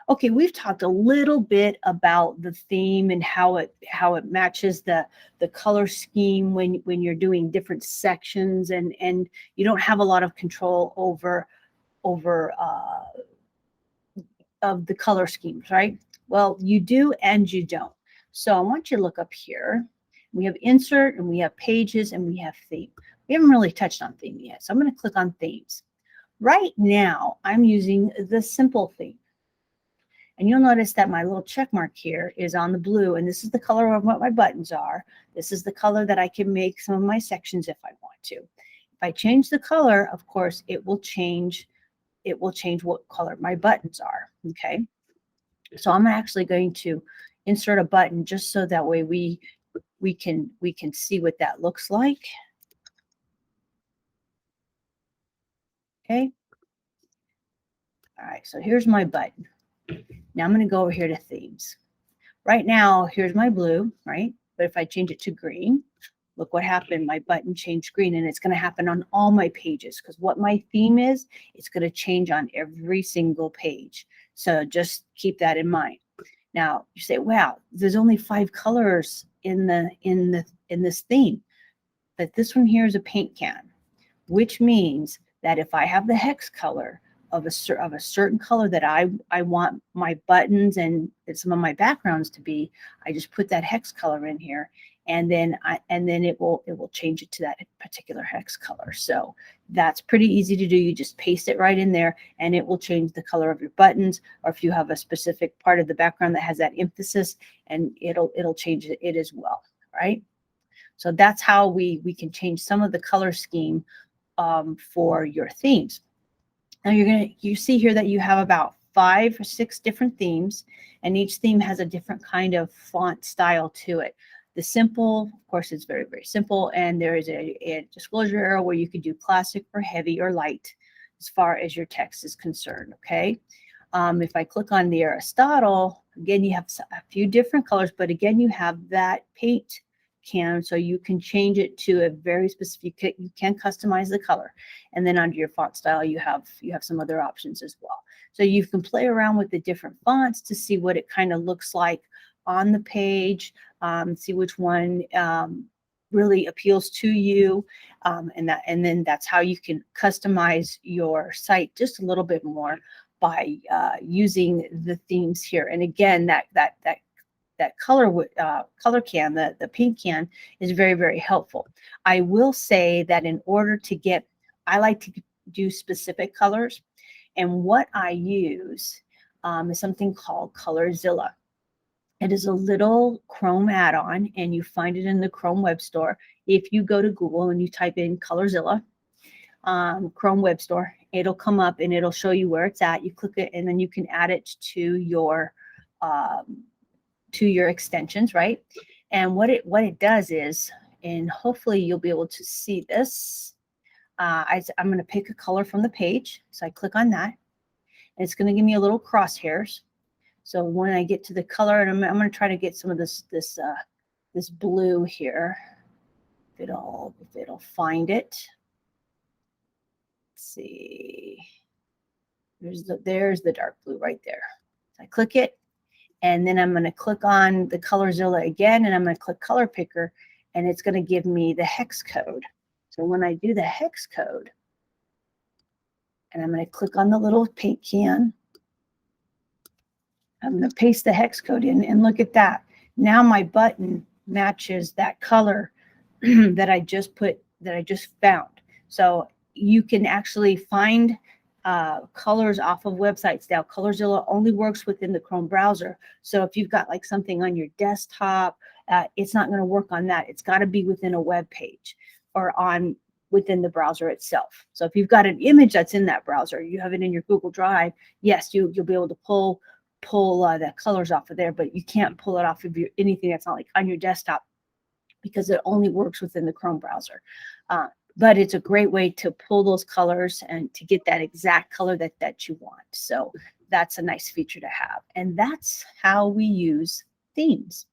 Okay, we've talked a little bit about the theme and how it matches the color scheme when you're doing different sections, and you don't have a lot of control over of the color schemes, right? Well, you do and you don't. So I want you to look up here. We have insert and we have pages and we have theme. We haven't really touched on theme yet. So I'm going to click on themes. Right now, I'm using the simple theme. And you'll notice that my little check mark here is on the blue, and this is the color of what my buttons are. This is the color that I can make some of my sections if I want to. If I change the color, of course, it will change what color my buttons are, okay? So I'm actually going to insert a button just so that way we can see what that looks like. Okay. All right, so here's my button. Now I'm going to go over here to themes. Right now, here's my blue, right? But if I change it to green, look what happened. My button changed green, and it's going to happen on all my pages because what my theme is, it's going to change on every single page. So just keep that in mind. Now you say, wow, there's only 5 colors in this theme, but this one here is a paint can, which means that if I have the hex color of a certain color that I want my buttons and some of my backgrounds to be, I just put that hex color in here, and then it will change it to that particular hex color. So that's pretty easy to do. You just paste it right in there, and it will change the color of your buttons. Or if you have a specific part of the background that has that emphasis, and it'll change it as well, right? So that's how we can change some of the color scheme for your themes. Now you see here that you have about 5 or 6 different themes, and each theme has a different kind of font style to it. The simple, of course, is very, very simple, and there is a disclosure arrow where you can do classic or heavy or light as far as your text is concerned, okay? If I click on the Aristotle, again, you have a few different colors, but again, you have that paint can, so you can change it to a very specific, you can customize the color. And then under your font style, you have some other options as well. So you can play around with the different fonts to see what it kind of looks like on the page, see which one really appeals to you, and then that's how you can customize your site just a little bit more by using the themes here. And again, that color can, the paint can, is very, very helpful. I will say that in order to get, I like to do specific colors, and what I use is something called Colorzilla. It is a little Chrome add-on, and you find it in the Chrome Web Store. If you go to Google and you type in Colorzilla, Chrome Web Store, it'll come up and it'll show you where it's at. You click it, and then you can add it to your extensions, right? And what it does is, and hopefully you'll be able to see this. I'm going to pick a color from the page, so I click on that, and it's going to give me a little crosshairs. So when I get to the color, and I'm going to try to get some of this blue here, if it'll find it. Let's see. There's the dark blue right there. So I click it, and then I'm going to click on the Colorzilla again, and I'm going to click Color Picker, and it's going to give me the hex code. So when I do the hex code, and I'm going to click on the little paint can, I'm going to paste the hex code in, and look at that. Now my button matches that color that I just found. So you can actually find colors off of websites now. Colorzilla only works within the Chrome browser. So if you've got like something on your desktop, it's not going to work on that. It's got to be within a web page or within the browser itself. So if you've got an image that's in that browser, you have it in your Google Drive, yes, you'll be able to pull the colors off of there, but you can't pull it off of anything that's not like on your desktop, because it only works within the Chrome browser. But it's a great way to pull those colors and to get that exact color that you want. So that's a nice feature to have. And that's how we use themes.